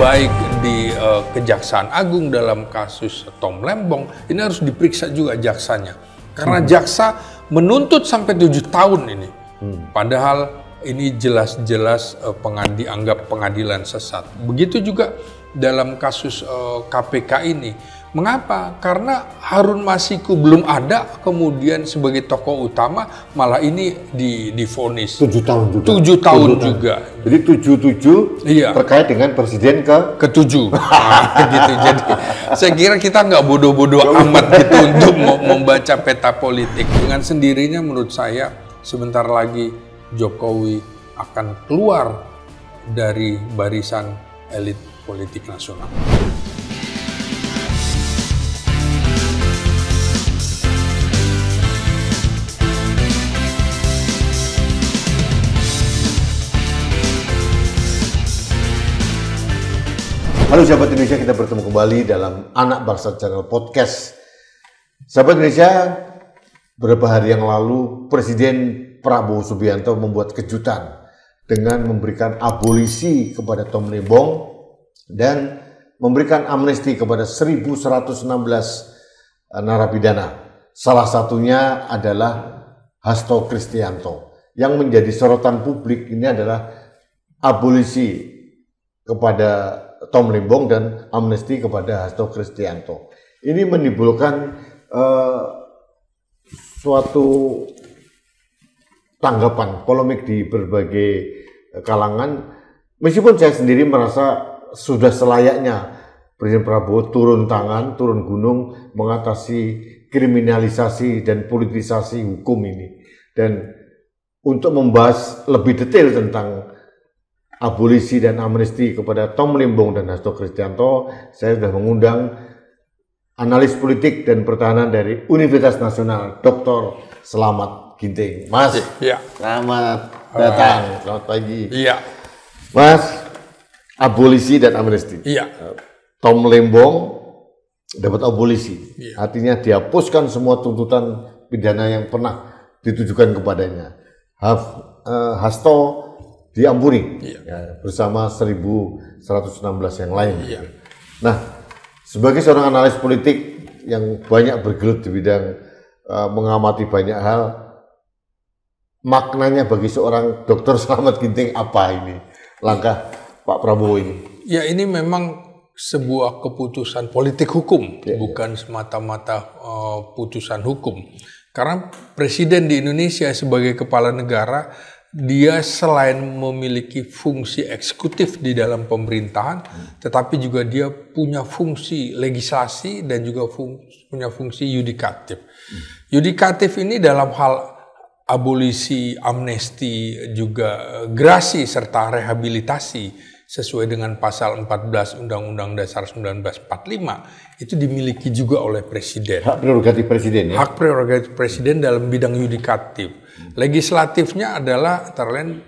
baik di Kejaksaan Agung dalam kasus Tom Lembong, ini harus diperiksa juga jaksanya. Karena jaksa menuntut sampai 7 tahun ini. Padahal ini jelas-jelas dianggap pengadilan sesat. Begitu juga dalam kasus KPK ini. Mengapa? Karena Harun Masiku belum ada, kemudian sebagai tokoh utama malah ini divonis 7 tahun juga. 7 tahun juga. Jadi 77 Iya. terkait dengan presiden ke-7. Gitu. Jadi saya kira kita nggak bodoh-bodoh amat gitu untuk membaca peta politik. Dengan sendirinya menurut saya sebentar lagi Jokowi akan keluar dari barisan elit politik nasional. Halo sahabat Indonesia, kita bertemu kembali dalam Anak Bangsa Channel Podcast. Sahabat Indonesia, beberapa hari yang lalu Presiden Prabowo Subianto membuat kejutan dengan memberikan abolisi kepada Tom Lembong dan memberikan amnesti kepada 1.116 narapidana. Salah satunya adalah Hasto Kristianto. Yang menjadi sorotan publik ini adalah abolisi kepada Tom Lembong dan amnesti kepada Hasto Kristianto. Ini menimbulkan suatu tanggapan polemik di berbagai kalangan. Meskipun saya sendiri merasa sudah selayaknya Presiden Prabowo turun tangan, turun gunung mengatasi kriminalisasi dan politisasi hukum ini. Dan untuk membahas lebih detail tentang abolisi dan amnesti kepada Tom Lembong dan Hasto Kristianto, saya sudah mengundang analis politik dan pertahanan dari Universitas Nasional, Dr. Selamat Ginting. Mas, Ya. selamat datang, selamat pagi. Iya. Mas, abolisi dan amnesti. Iya. Tom Lembong dapat abolisi, Iya. artinya dihapuskan semua tuntutan pidana yang pernah ditujukan kepadanya. Hasto diampuni, ya, bersama 1.116 yang lain. Iya. Nah, sebagai seorang analis politik yang banyak bergelut di bidang mengamati banyak hal, maknanya bagi seorang Dr. Selamat Ginting apa ini langkah Pak Prabowo ini? Ya, ini memang sebuah keputusan politik hukum, bukan semata-mata putusan hukum. Karena presiden di Indonesia sebagai kepala negara, dia selain memiliki fungsi eksekutif di dalam pemerintahan, tetapi juga dia punya fungsi legislasi dan juga punya fungsi yudikatif. Yudikatif ini dalam hal abolisi, amnesti, juga gerasi serta rehabilitasi sesuai dengan pasal 14 Undang-Undang Dasar 1945 itu dimiliki juga oleh presiden. Hak prerogatif presiden, ya? Hak prerogatif presiden dalam bidang yudikatif. Legislatifnya adalah antara lain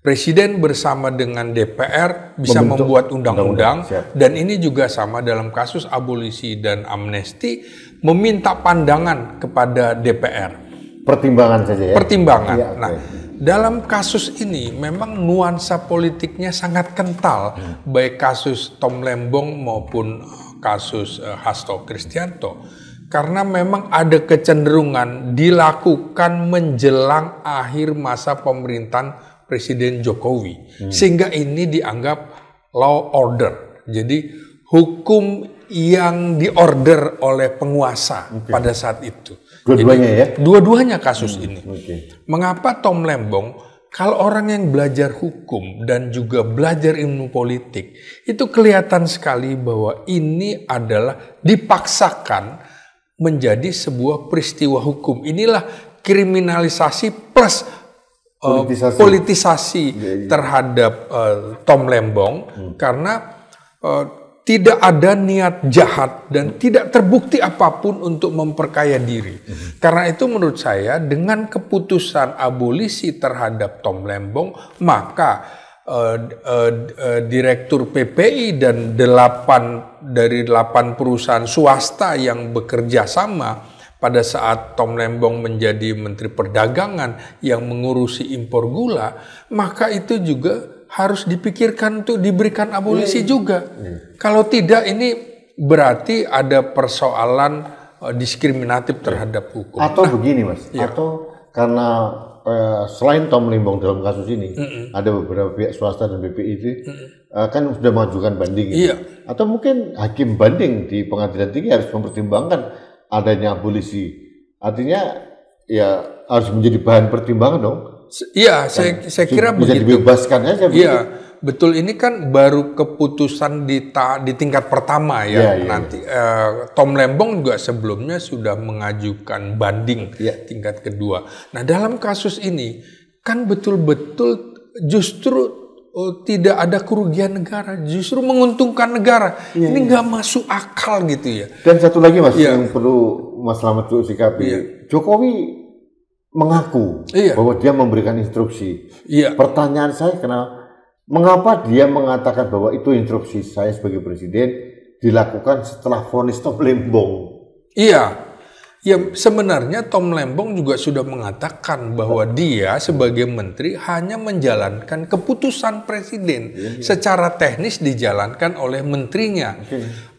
presiden bersama dengan DPR bisa membuat undang-undang, dan ini juga sama dalam kasus abolisi dan amnesti, meminta pandangan kepada DPR. Pertimbangan saja, ya? Pertimbangan. Ya, Nah, dalam kasus ini memang nuansa politiknya sangat kental, baik kasus Tom Lembong maupun kasus Hasto Kristianto. Karena memang ada kecenderungan dilakukan menjelang akhir masa pemerintahan Presiden Jokowi. Sehingga ini dianggap law order. Jadi hukum yang diorder oleh penguasa pada saat itu. Dua-duanya, ya? Dua-duanya kasus ini. Okay. Mengapa Tom Lembong, kalau orang yang belajar hukum dan juga belajar ilmu politik, itu kelihatan sekali bahwa ini adalah dipaksakan menjadi sebuah peristiwa hukum. Inilah kriminalisasi plus politisasi terhadap Tom Lembong, karena tidak ada niat jahat dan tidak terbukti apapun untuk memperkaya diri. Karena itu menurut saya dengan keputusan abolisi terhadap Tom Lembong, maka Direktur PPI dan 8 perusahaan swasta yang bekerja sama pada saat Tom Lembong menjadi Menteri Perdagangan yang mengurusi impor gula, maka itu juga harus dipikirkan untuk diberikan abolisi juga. Kalau tidak, ini berarti ada persoalan diskriminatif terhadap hukum. Atau begini Mas, atau karena selain Tom Lembong dalam kasus ini, ada beberapa pihak swasta dan BPI kan sudah mengajukan banding. Atau mungkin hakim banding di pengadilan tinggi harus mempertimbangkan adanya abolisi. Artinya ya harus menjadi bahan pertimbangan dong. Iya, saya kira bisa begitu. Dibebaskan aja. Iya, betul. Ini kan baru keputusan di tingkat pertama ya. Nanti Tom Lembong juga sebelumnya sudah mengajukan banding tingkat kedua. Nah, dalam kasus ini kan betul-betul justru tidak ada kerugian negara, justru menguntungkan negara. Ini nggak masuk akal gitu ya. Dan satu lagi Mas yang perlu Mas Slamet sikapi, Jokowi mengaku bahwa dia memberikan instruksi. Pertanyaan saya mengapa dia mengatakan bahwa itu instruksi saya sebagai presiden dilakukan setelah vonis Tom Lembong? Ya sebenarnya Tom Lembong juga sudah mengatakan bahwa dia sebagai menteri hanya menjalankan keputusan presiden. Secara teknis dijalankan oleh menterinya.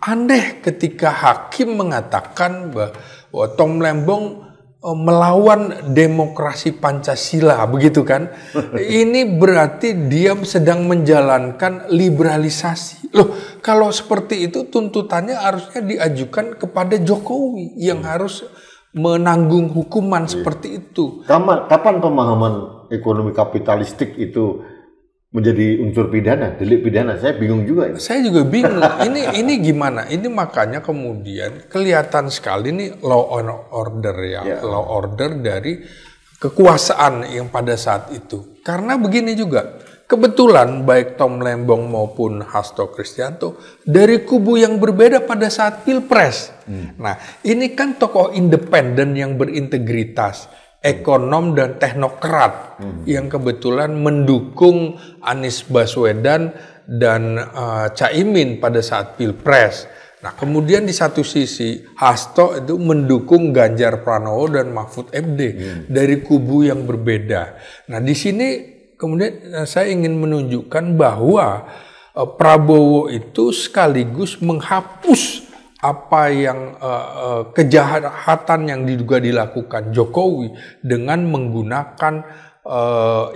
Aneh ketika hakim mengatakan bahwa Tom Lembong melawan demokrasi Pancasila, begitu kan? Ini berarti dia sedang menjalankan liberalisasi. Loh, kalau seperti itu tuntutannya harusnya diajukan kepada Jokowi yang harus menanggung hukuman seperti itu. Kapan pemahaman ekonomi kapitalistik itu menjadi unsur pidana, delik pidana? Saya bingung juga. Saya juga bingung. Ini gimana? Ini makanya kemudian kelihatan sekali nih law and order law order dari kekuasaan yang pada saat itu. Karena begini juga, kebetulan baik Tom Lembong maupun Hasto Kristianto dari kubu yang berbeda pada saat Pilpres. Nah, ini kan tokoh independen yang berintegritas, ekonom dan teknokrat yang kebetulan mendukung Anies Baswedan dan Caimin pada saat Pilpres. Nah, kemudian di satu sisi Hasto itu mendukung Ganjar Pranowo dan Mahfud MD dari kubu yang berbeda. Nah, di sini kemudian saya ingin menunjukkan bahwa Prabowo itu sekaligus menghapus apa yang kejahatan yang diduga dilakukan Jokowi dengan menggunakan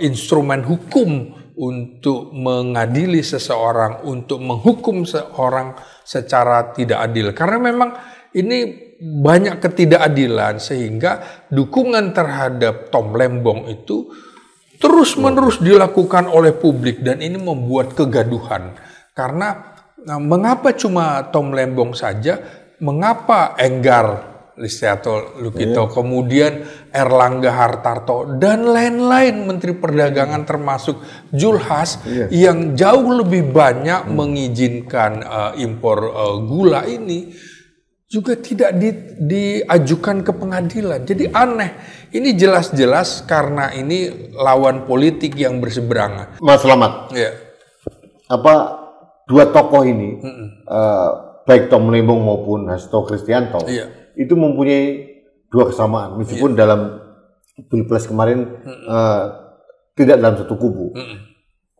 instrumen hukum untuk mengadili seseorang, untuk menghukum seorang secara tidak adil. Karena memang ini banyak ketidakadilan sehingga dukungan terhadap Tom Lembong itu terus-menerus dilakukan oleh publik dan ini membuat kegaduhan. Karena mengapa cuma Tom Lembong saja? Mengapa Enggar Listiarto Lukito, kemudian Erlangga Hartarto dan lain-lain Menteri Perdagangan termasuk Zulhas yang jauh lebih banyak mengizinkan impor gula ini juga tidak diajukan ke pengadilan. Jadi aneh. Ini jelas-jelas karena ini lawan politik yang berseberangan. Mas Slamet. Dua tokoh ini, baik Tom Lembong maupun Hasto Kristianto, itu mempunyai dua kesamaan. Meskipun dalam Pilpres kemarin tidak dalam satu kubu.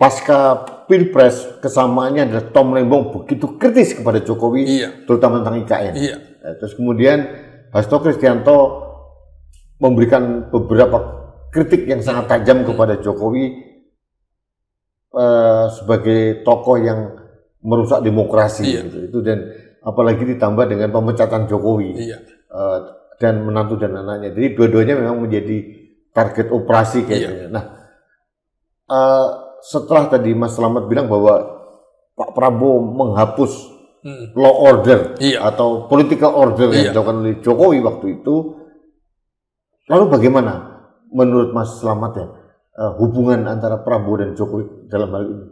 Pasca Pilpres kesamaannya adalah Tom Lembong begitu kritis kepada Jokowi, terutama tentang IKN. Terus kemudian Hasto Kristianto memberikan beberapa kritik yang sangat tajam kepada Jokowi sebagai tokoh yang merusak demokrasi gitu. Dan apalagi ditambah dengan pemecatan Jokowi dan menantu dan anaknya. Jadi dua-duanya memang menjadi target operasi kayaknya. Nah, setelah tadi Mas Slamet bilang bahwa Pak Prabowo menghapus law order atau political order yang dilakukan oleh Jokowi waktu itu, lalu bagaimana menurut Mas Slamet hubungan antara Prabowo dan Jokowi dalam hal ini?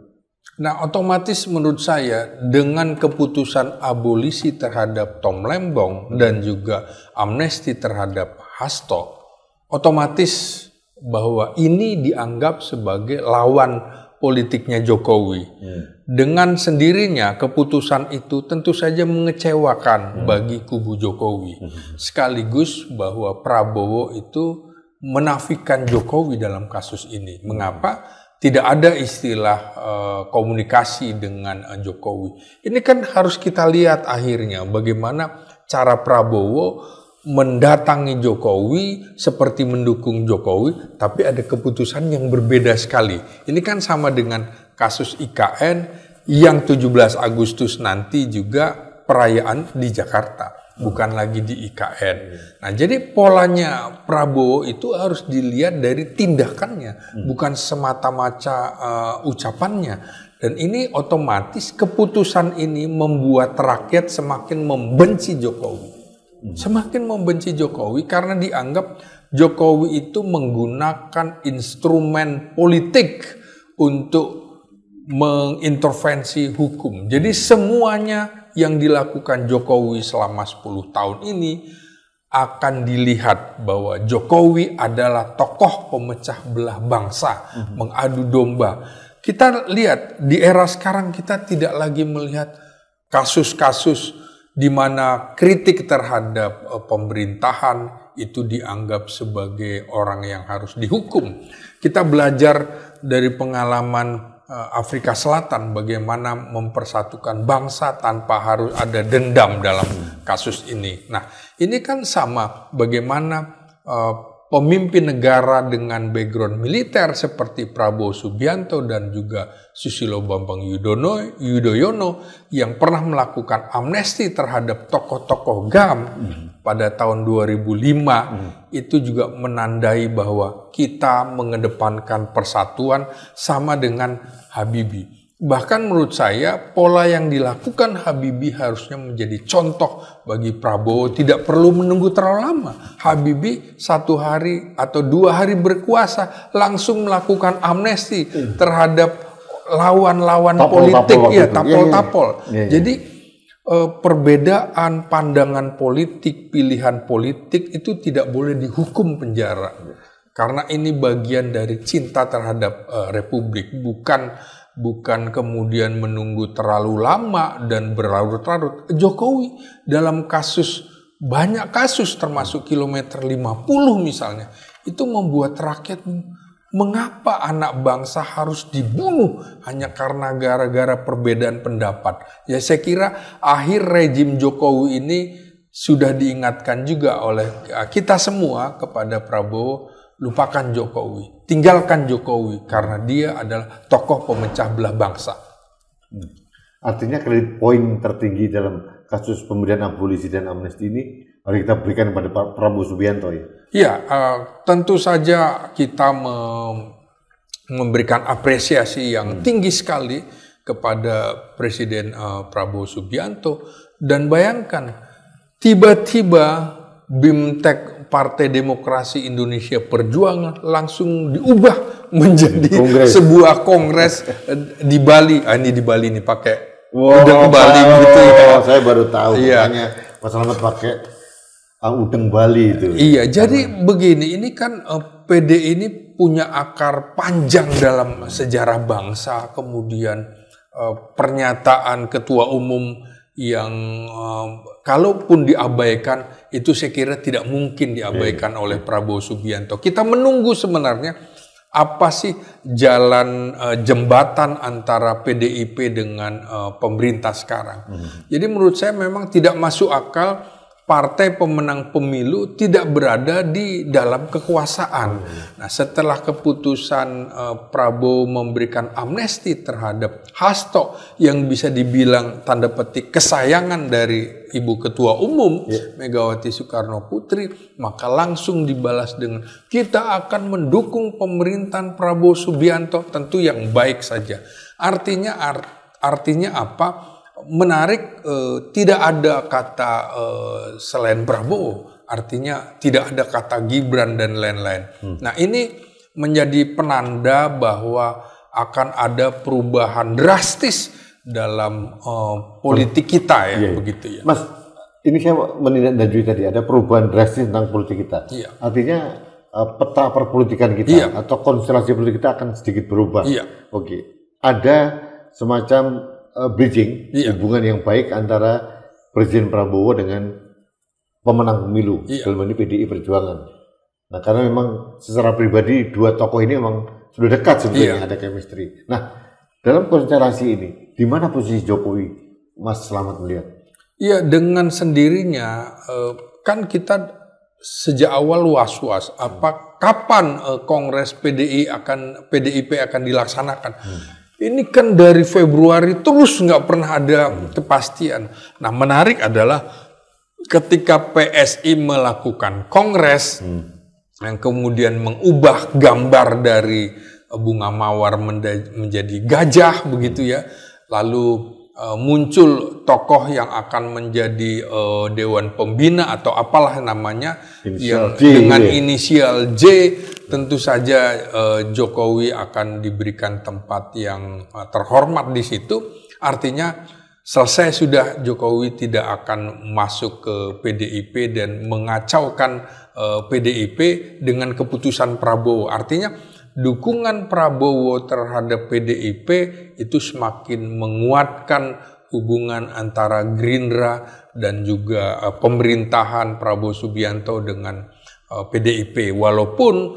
Nah, otomatis menurut saya dengan keputusan abolisi terhadap Tom Lembong dan juga amnesti terhadap Hasto, otomatis bahwa ini dianggap sebagai lawan politiknya Jokowi. Dengan sendirinya keputusan itu tentu saja mengecewakan bagi kubu Jokowi. Sekaligus bahwa Prabowo itu menafikan Jokowi dalam kasus ini. Mengapa? tidak ada istilah komunikasi dengan Jokowi. Ini kan harus kita lihat akhirnya bagaimana cara Prabowo mendatangi Jokowi seperti mendukung Jokowi, tapi ada keputusan yang berbeda sekali. Ini kan sama dengan kasus IKN yang 17 Agustus nanti juga perayaan di Jakarta, bukan lagi di IKN. Nah, jadi polanya Prabowo itu harus dilihat dari tindakannya, bukan semata-mata ucapannya. Dan ini otomatis keputusan ini membuat rakyat semakin membenci Jokowi. Semakin membenci Jokowi karena dianggap Jokowi itu menggunakan instrumen politik untuk mengintervensi hukum. Jadi semuanya yang dilakukan Jokowi selama 10 tahun ini akan dilihat bahwa Jokowi adalah tokoh pemecah belah bangsa, mengadu domba. Kita lihat di era sekarang kita tidak lagi melihat kasus-kasus di mana kritik terhadap pemerintahan itu dianggap sebagai orang yang harus dihukum. Kita belajar dari pengalaman Afrika Selatan bagaimana mempersatukan bangsa tanpa harus ada dendam dalam kasus ini. Nah, ini kan sama bagaimana pemimpin negara dengan background militer seperti Prabowo Subianto dan juga Susilo Bambang Yudhoyono yang pernah melakukan amnesti terhadap tokoh-tokoh GAM pada tahun 2005 itu juga menandai bahwa kita mengedepankan persatuan sama dengan Habibie. Bahkan menurut saya pola yang dilakukan Habibie harusnya menjadi contoh bagi Prabowo. Tidak perlu menunggu terlalu lama. Habibie 1 hari atau 2 hari berkuasa langsung melakukan amnesti terhadap lawan-lawan politik, tapol-tapol. Jadi perbedaan pandangan politik, pilihan politik itu tidak boleh dihukum penjara. Karena ini bagian dari cinta terhadap Republik, bukan kemudian menunggu terlalu lama dan berlarut-larut. Jokowi dalam banyak kasus termasuk kilometer 50 misalnya, itu membuat rakyat mengapa anak bangsa harus dibunuh hanya karena gara-gara perbedaan pendapat. Ya saya kira akhir rejim Jokowi ini sudah diingatkan juga oleh kita semua kepada Prabowo, lupakan Jokowi, tinggalkan Jokowi karena dia adalah tokoh pemecah belah bangsa. Artinya kredit poin tertinggi dalam kasus pemberian abolisi dan amnesti ini harus kita berikan kepada Pak Prabowo Subianto ya? Iya, tentu saja kita memberikan apresiasi yang tinggi sekali kepada Presiden Prabowo Subianto. Dan bayangkan, tiba-tiba BIMTEK Partai Demokrasi Indonesia Perjuangan langsung diubah menjadi sebuah kongres di Bali. Ini di Bali nih pakai udang Bali gitu ya. Saya baru tahu, makanya Mas Slamet pakai udang Bali itu. Iya, jadi begini, ini kan PD ini punya akar panjang dalam sejarah bangsa, kemudian pernyataan ketua umum yang kalaupun diabaikan itu saya kira tidak mungkin diabaikan oleh Prabowo Subianto. Kita menunggu sebenarnya apa sih jalan jembatan antara PDIP dengan pemerintah sekarang. Jadi menurut saya memang tidak masuk akal partai pemenang pemilu tidak berada di dalam kekuasaan. Nah, setelah keputusan Prabowo memberikan amnesti terhadap Hasto yang bisa dibilang tanda petik kesayangan dari Ibu Ketua Umum Megawati Soekarno Putri, maka langsung dibalas dengan kita akan mendukung pemerintahan Prabowo Subianto, tentu yang baik saja. Artinya apa? Menarik, tidak ada kata selain Prabowo, artinya tidak ada kata Gibran dan lain-lain. Nah, ini menjadi penanda bahwa akan ada perubahan drastis dalam politik kita ya, begitu ya. Mas, ini saya menindaklanjuti tadi, ada perubahan drastis tentang politik kita. Artinya peta perpolitikan kita atau konstelasi politik kita akan sedikit berubah. Oke. Ada semacam bridging, hubungan yang baik antara Presiden Prabowo dengan pemenang pemilu, dalam ini PDI Perjuangan. Nah, karena memang secara pribadi dua tokoh ini memang sudah dekat sebetulnya, ada chemistry. Nah, dalam konstelasi ini, di mana posisi Jokowi, Mas Slamet melihat? Iya, dengan sendirinya kan kita sejak awal was-was kapan Kongres PDIP akan dilaksanakan. Ini kan dari Februari terus nggak pernah ada kepastian. Nah, menarik adalah ketika PSI melakukan Kongres yang kemudian mengubah gambar dari bunga mawar menjadi gajah begitu ya, lalu muncul tokoh yang akan menjadi Dewan Pembina atau apalah namanya inisial yang J, dengan inisial J, tentu saja Jokowi akan diberikan tempat yang terhormat di situ. Artinya selesai sudah, Jokowi tidak akan masuk ke PDIP dan mengacaukan PDIP dengan keputusan Prabowo. Artinya dukungan Prabowo terhadap PDIP itu semakin menguatkan hubungan antara Gerindra dan juga pemerintahan Prabowo Subianto dengan PDIP. Walaupun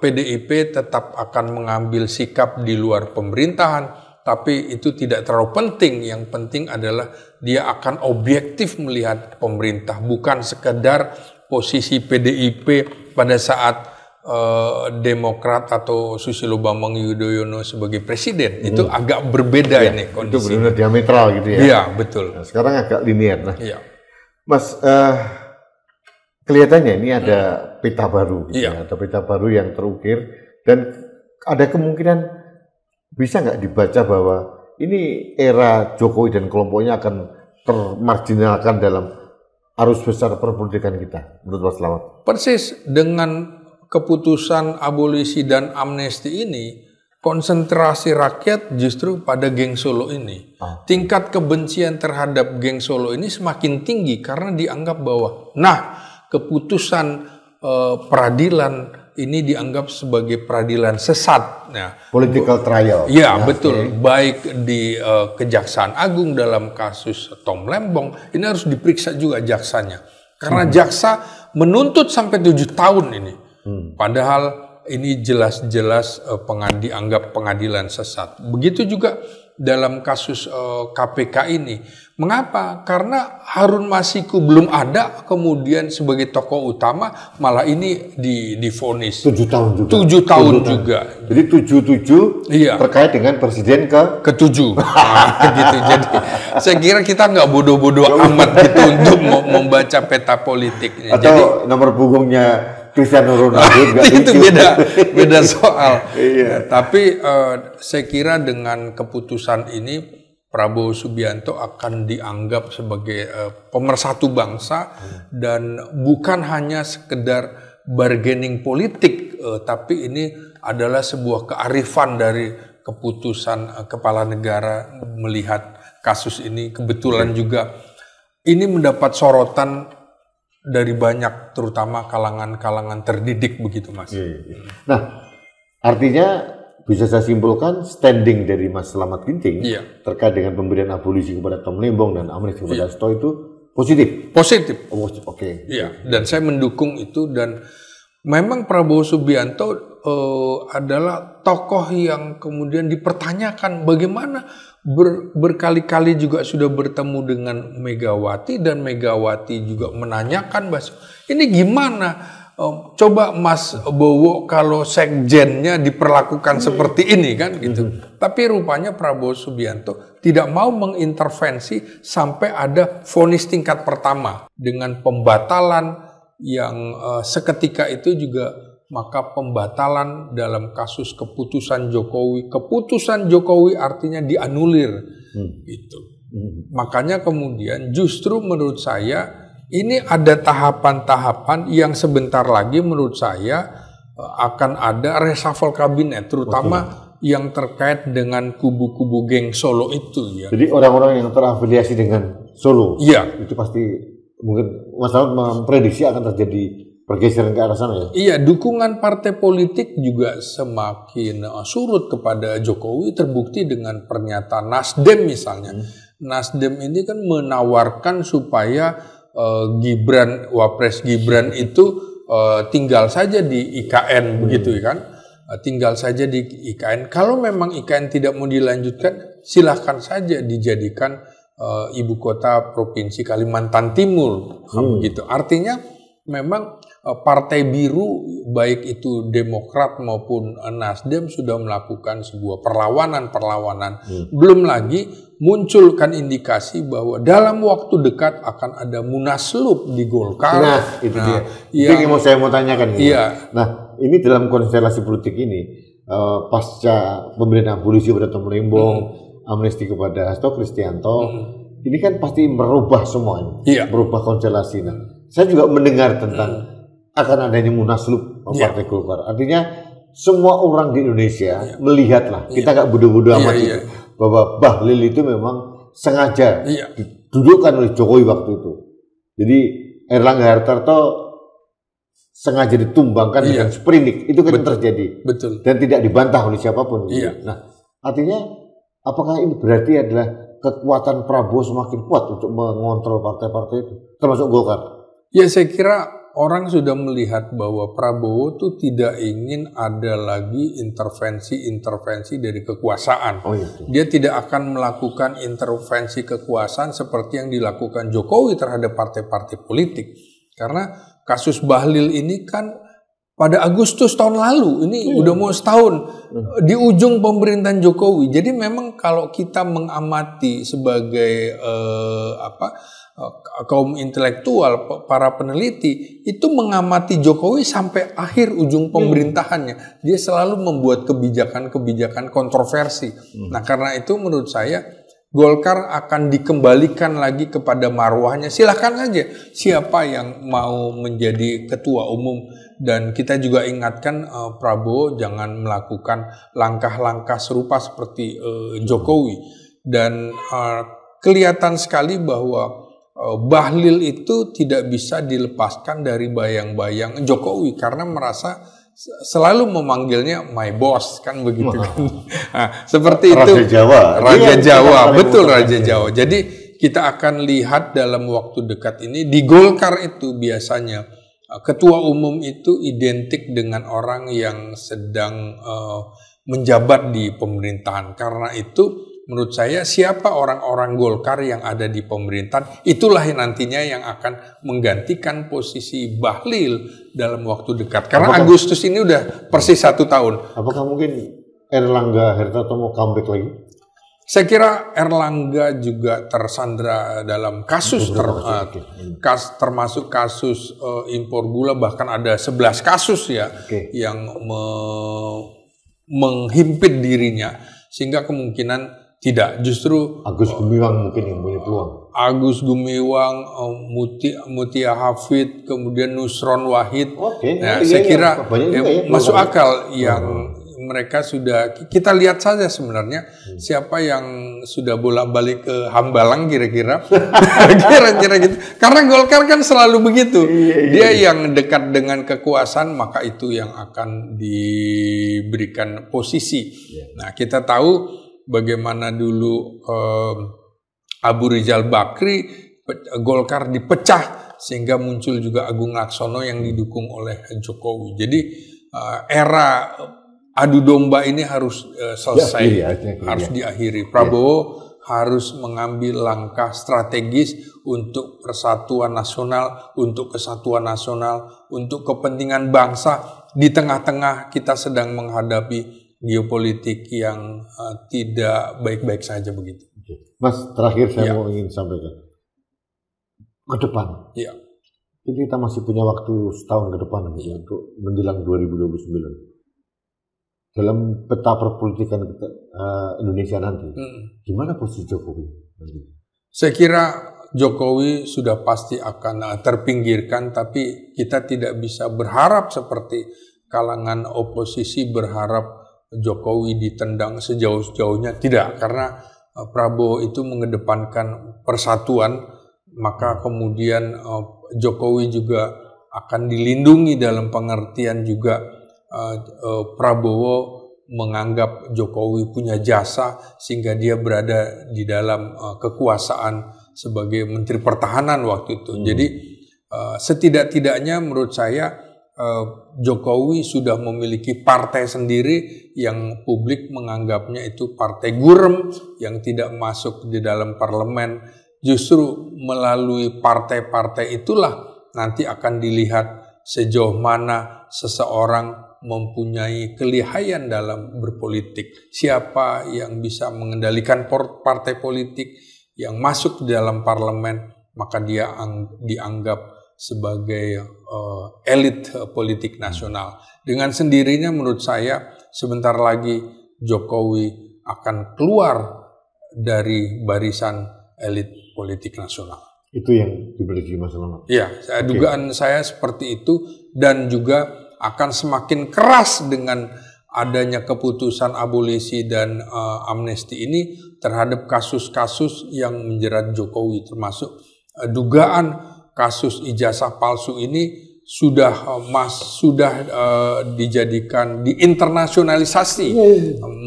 PDIP tetap akan mengambil sikap di luar pemerintahan, tapi itu tidak terlalu penting. Yang penting adalah dia akan objektif melihat pemerintah, bukan sekedar posisi PDIP pada saat Demokrat atau Susilo Bambang Yudhoyono sebagai presiden. Itu agak berbeda ya, ini kondisi. Itu benar diametral gitu ya. Iya, betul. Nah, sekarang agak linear. Nah, iya. Mas, kelihatannya ini ada peta baru, gitu iya. ya, ada peta baru yang terukir dan ada kemungkinan bisa nggak dibaca bahwa ini era Jokowi dan kelompoknya akan termarginalkan dalam arus besar perpolitikan kita, menurut Mas Slamet? Persis, dengan keputusan abolisi dan amnesti ini, konsentrasi rakyat justru pada geng Solo ini. Tingkat kebencian terhadap geng Solo ini semakin tinggi karena dianggap bahwa, keputusan peradilan ini dianggap sebagai peradilan sesat. Nah, political trial. Ya, betul. Baik di Kejaksaan Agung dalam kasus Tom Lembong, ini harus diperiksa juga jaksanya. Karena jaksa menuntut sampai 7 tahun ini. Padahal ini jelas-jelas dianggap pengadilan sesat. Begitu juga dalam kasus KPK ini. Mengapa? Karena Harun Masiku belum ada, kemudian sebagai tokoh utama malah ini divonis 7 tahun juga. 7 tahun juga. Jadi 77 iya. Terkait dengan presiden ke-7. Gitu. Jadi saya kira kita nggak bodoh-bodoh amat gitu untuk membaca peta politiknya. Atau jadi, nomor punggungnya Cristiano Ronaldo itu beda soal. Iya. Tapi saya kira dengan keputusan ini Prabowo Subianto akan dianggap sebagai pemersatu bangsa dan bukan hanya sekedar bargaining politik, tapi ini adalah sebuah kearifan dari keputusan kepala negara melihat kasus ini. Kebetulan juga ini mendapat sorotan dari banyak, terutama kalangan-kalangan terdidik begitu, Mas. Nah, artinya bisa saya simpulkan standing dari Mas Slamet Ginting terkait dengan pemberian abolisi kepada Tom Lembong dan amnesti kepada Hasto itu positif. Positif. Oke. Iya, dan saya mendukung itu. Dan memang Prabowo Subianto adalah tokoh yang kemudian dipertanyakan bagaimana berkali-kali juga sudah bertemu dengan Megawati dan Megawati juga menanyakan, ini gimana? Coba Mas Bowo kalau sekjennya diperlakukan seperti ini kan gitu. Tapi rupanya Prabowo Subianto tidak mau mengintervensi sampai ada vonis tingkat pertama dengan pembatalan yang seketika itu juga, maka pembatalan dalam kasus keputusan Jokowi. Keputusan Jokowi artinya dianulir gitu. Makanya kemudian justru menurut saya ini ada tahapan-tahapan yang sebentar lagi menurut saya akan ada reshuffle kabinet, terutama yang terkait dengan kubu-kubu geng Solo itu ya. Jadi orang-orang yang terafiliasi dengan Solo, itu pasti mungkin masalah memprediksi akan terjadi pergeseran ke arah sana ya? Iya, dukungan partai politik juga semakin surut kepada Jokowi, terbukti dengan pernyataan Nasdem misalnya. Nasdem ini kan menawarkan supaya Wapres Gibran itu tinggal saja di IKN begitu kan. tinggal saja di IKN. Kalau memang IKN tidak mau dilanjutkan, silahkan saja dijadikan ibu kota provinsi Kalimantan Timur, gitu. Artinya memang Partai Biru baik itu Demokrat maupun Nasdem sudah melakukan sebuah perlawanan. Belum lagi munculkan indikasi bahwa dalam waktu dekat akan ada munaslup di Golkar. Nah, itu dia. Itu yang saya mau tanyakan. Iya. Nah, ini dalam konstelasi politik ini, pasca pemberian abolisi pada Tom Lembong, amnesti kepada Hasto Kristianto, ini kan pasti merubah semuanya, merubah konstelasi. Nah, saya juga mendengar tentang akan adanya munaslup Partai Golkar. Artinya semua orang di Indonesia melihatlah, kita nggak bodoh-bodoh amat itu, bahwa Bahlil itu memang sengaja didudukkan oleh Jokowi waktu itu. Jadi Erlangga Hartarto sengaja ditumbangkan dengan sprindik. Itu kan terjadi. Betul. Dan tidak dibantah oleh siapapun. Nah, artinya apakah ini berarti adalah kekuatan Prabowo semakin kuat untuk mengontrol partai-partai itu, termasuk Golkar? Ya, saya kira orang sudah melihat bahwa Prabowo itu tidak ingin ada lagi intervensi dari kekuasaan. Dia tidak akan melakukan intervensi kekuasaan seperti yang dilakukan Jokowi terhadap partai-partai politik. Karena kasus Bahlil ini kan pada Agustus tahun lalu, ini udah mau setahun di ujung pemerintahan Jokowi. Jadi memang kalau kita mengamati sebagai kaum intelektual, para peneliti, itu mengamati Jokowi sampai akhir ujung pemerintahannya. Dia selalu membuat kebijakan-kebijakan kontroversi. Nah, karena itu menurut saya Golkar akan dikembalikan lagi kepada marwahnya. Silahkan aja siapa yang mau menjadi ketua umum. Dan kita juga ingatkan Prabowo jangan melakukan langkah-langkah serupa seperti Jokowi. Dan kelihatan sekali bahwa Bahlil itu tidak bisa dilepaskan dari bayang-bayang Jokowi karena merasa selalu memanggilnya my boss, kan begitu kan. Nah, seperti itu. Raja Jawa, betul Raja Jawa. Jadi kita akan lihat dalam waktu dekat ini di Golkar itu biasanya ketua umum itu identik dengan orang yang sedang menjabat di pemerintahan. Karena itu menurut saya siapa orang-orang Golkar yang ada di pemerintahan, itulah yang nantinya yang akan menggantikan posisi Bahlil dalam waktu dekat. Karena Agustus ini udah persis 1 tahun. Apakah mungkin Erlangga Hartarto mau comeback lagi? Saya kira Erlangga juga tersandra dalam kasus, termasuk kasus impor gula, bahkan ada 11 kasus yang menghimpit dirinya. Sehingga kemungkinan tidak, justru Agus Gumiwang mungkin yang punya peluang. Agus Gumiwang, Mutia Hafid, kemudian Nusron Wahid. Saya kira masuk akal yang mereka sudah, kita lihat saja sebenarnya siapa yang sudah bolak-balik ke Hambalang kira-kira. Kira-kira gitu. Karena Golkar kan selalu begitu. Dia yang dekat dengan kekuasaan, maka itu yang akan diberikan posisi. Nah, kita tahu bagaimana dulu Abu Rizal Bakri, Golkar dipecah sehingga muncul juga Agung Laksono yang didukung oleh Jokowi. Jadi era adu domba ini harus selesai, harus diakhiri. Prabowo harus mengambil langkah strategis untuk persatuan nasional, untuk kesatuan nasional, untuk kepentingan bangsa. Di tengah-tengah kita sedang menghadapi geopolitik yang tidak baik-baik saja begitu. Mas, terakhir saya mau ingin sampaikan ke depan. Jadi kita masih punya waktu setahun ke depan untuk menjelang 2029. Dalam peta perpolitikan Indonesia nanti, gimana posisi Jokowi? Saya kira Jokowi sudah pasti akan terpinggirkan, tapi kita tidak bisa berharap seperti kalangan oposisi berharap Jokowi ditendang sejauh-jauhnya. Tidak, karena Prabowo itu mengedepankan persatuan, maka kemudian Jokowi juga akan dilindungi dalam pengertian juga Prabowo menganggap Jokowi punya jasa sehingga dia berada di dalam kekuasaan sebagai Menteri Pertahanan waktu itu. Jadi setidak-tidaknya menurut saya Jokowi sudah memiliki partai sendiri yang publik menganggapnya itu partai gurem yang tidak masuk di dalam parlemen. Justru melalui partai-partai itulah nanti akan dilihat sejauh mana seseorang mempunyai kelihayan dalam berpolitik. Siapa yang bisa mengendalikan partai politik yang masuk di dalam parlemen, maka dia dianggap sebagai elit politik nasional. Dengan sendirinya menurut saya sebentar lagi Jokowi akan keluar dari barisan elit politik nasional. Itu yang diprediksi Mas Selamat. Ya, dugaan saya seperti itu, dan juga akan semakin keras dengan adanya keputusan abolisi dan amnesti ini terhadap kasus-kasus yang menjerat Jokowi, termasuk dugaan kasus ijazah palsu ini sudah dijadikan diinternasionalisasi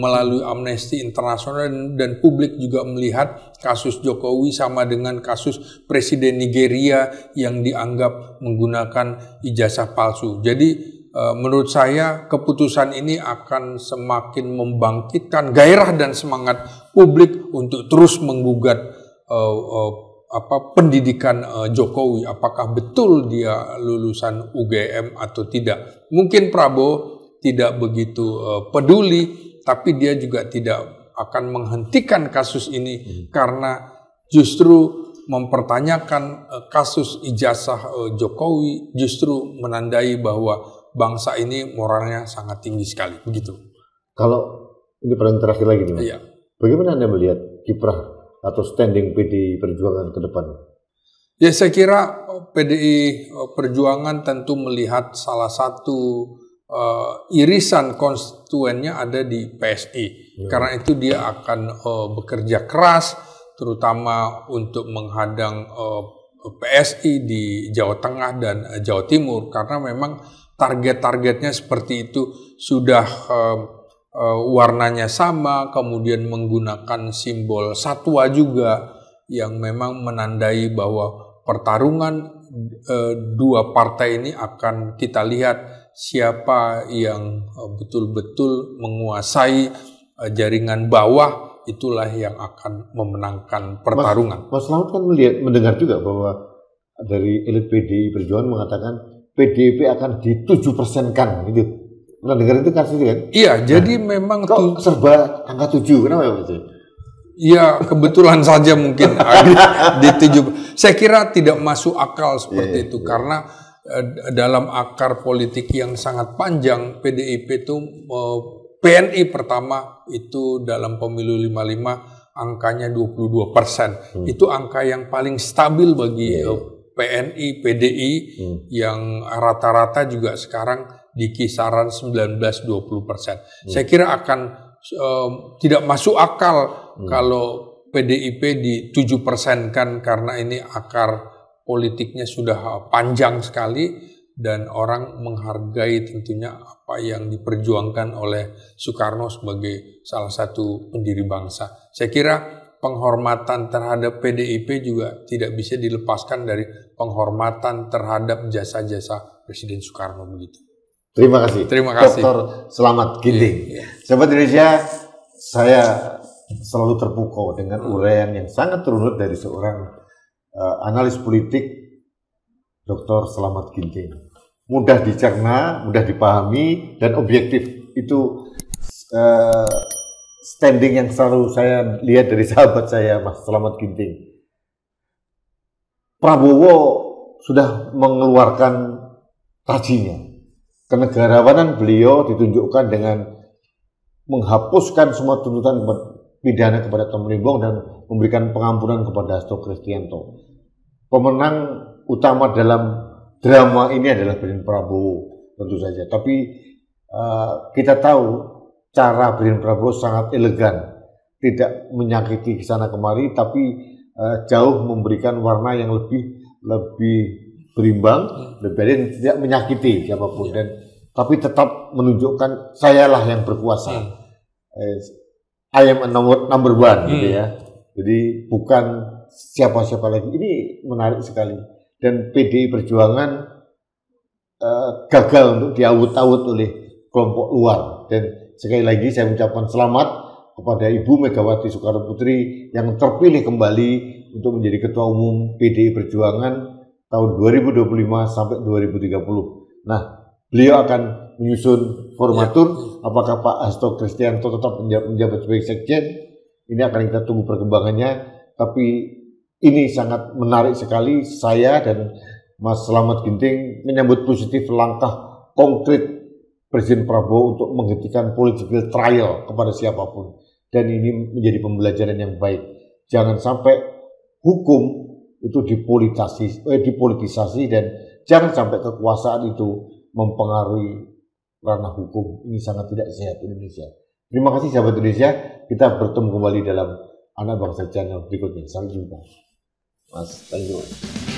melalui Amnesty Internasional, dan publik juga melihat kasus Jokowi sama dengan kasus Presiden Nigeria yang dianggap menggunakan ijazah palsu. Jadi menurut saya keputusan ini akan semakin membangkitkan gairah dan semangat publik untuk terus menggugat pendidikan Jokowi, apakah betul dia lulusan UGM atau tidak. Mungkin Prabowo tidak begitu peduli, tapi dia juga tidak akan menghentikan kasus ini karena justru mempertanyakan kasus ijazah Jokowi justru menandai bahwa bangsa ini moralnya sangat tinggi sekali, begitu. Kalau ini pertanyaan terakhir lagi nih, Mas. Iya. Bagaimana Anda melihat kiprah atau standing PDI Perjuangan ke depan? Ya, saya kira PDI Perjuangan tentu melihat salah satu irisan konstituennya ada di PSI. Karena itu dia akan bekerja keras, terutama untuk menghadang PSI di Jawa Tengah dan Jawa Timur, karena memang target-targetnya seperti itu, sudah warnanya sama, kemudian menggunakan simbol satwa juga, yang memang menandai bahwa pertarungan dua partai ini akan kita lihat siapa yang betul-betul menguasai jaringan bawah, itulah yang akan memenangkan pertarungan. Mas Selamat kan mendengar juga bahwa dari elit PDI Perjuangan mengatakan PDIP akan di 7%-kan gitu. Pernah dengar itu kasus kan? Iya, jadi memang kok serba angka 7, kenapa ya Mas? Ya, kebetulan saja mungkin di 7. Saya kira tidak masuk akal seperti itu, karena dalam akar politik yang sangat panjang, PDIP itu PNI pertama itu dalam pemilu 55 angkanya 22%. Itu angka yang paling stabil bagi PNI, PDI yang rata-rata juga sekarang di kisaran 19-20%. Saya kira akan tidak masuk akal kalau PDIP di 7%-kan, karena ini akar politiknya sudah panjang sekali dan orang menghargai tentunya apa yang diperjuangkan oleh Soekarno sebagai salah satu pendiri bangsa. Saya kira penghormatan terhadap PDIP juga tidak bisa dilepaskan dari penghormatan terhadap jasa-jasa Presiden Soekarno, begitu. Terima kasih. Terima kasih. Dr. Selamat Ginting. Sahabat Indonesia, saya selalu terpukau dengan uraian yang sangat runut dari seorang analis politik, Dr. Selamat Ginting. Mudah dicerna, mudah dipahami, dan objektif. Itu standing yang selalu saya lihat dari sahabat saya, Mas Selamat Ginting. Prabowo sudah mengeluarkan tajinya. Kenegarawanan beliau ditunjukkan dengan menghapuskan semua tuntutan pidana kepada Tom Limbong dan memberikan pengampunan kepada Hasto Kristianto. Pemenang utama dalam drama ini adalah Presiden Prabowo, tentu saja. Tapi kita tahu cara Presiden Prabowo sangat elegan, tidak menyakiti ke sana kemari, tapi jauh memberikan warna yang lebih berimbang, dan tidak menyakiti siapapun, dan tapi tetap menunjukkan sayalah yang berkuasa. I am a number one, gitu ya. Jadi bukan siapa-siapa lagi. Ini menarik sekali. Dan PDI Perjuangan gagal untuk diawut-awut oleh kelompok luar. Dan sekali lagi saya ucapkan selamat kepada Ibu Megawati Soekarno Putri yang terpilih kembali untuk menjadi Ketua Umum PDI Perjuangan tahun 2025 sampai 2030. Nah, beliau akan menyusun formatur. Apakah Pak Hasto Kristianto tetap menjabat sebagai sekjen? Ini akan kita tunggu perkembangannya. Tapi ini sangat menarik sekali. Saya dan Mas Slamet Ginting menyambut positif langkah konkret Presiden Prabowo untuk menghentikan political trial kepada siapapun. Dan ini menjadi pembelajaran yang baik. Jangan sampai hukum itu dipolitisasi dan jangan sampai kekuasaan itu mempengaruhi ranah hukum. Ini sangat tidak sehat Indonesia. Terima kasih sahabat Indonesia. Kita bertemu kembali dalam Anak Bangsa Channel berikutnya. Sampai jumpa. Mas, thank you.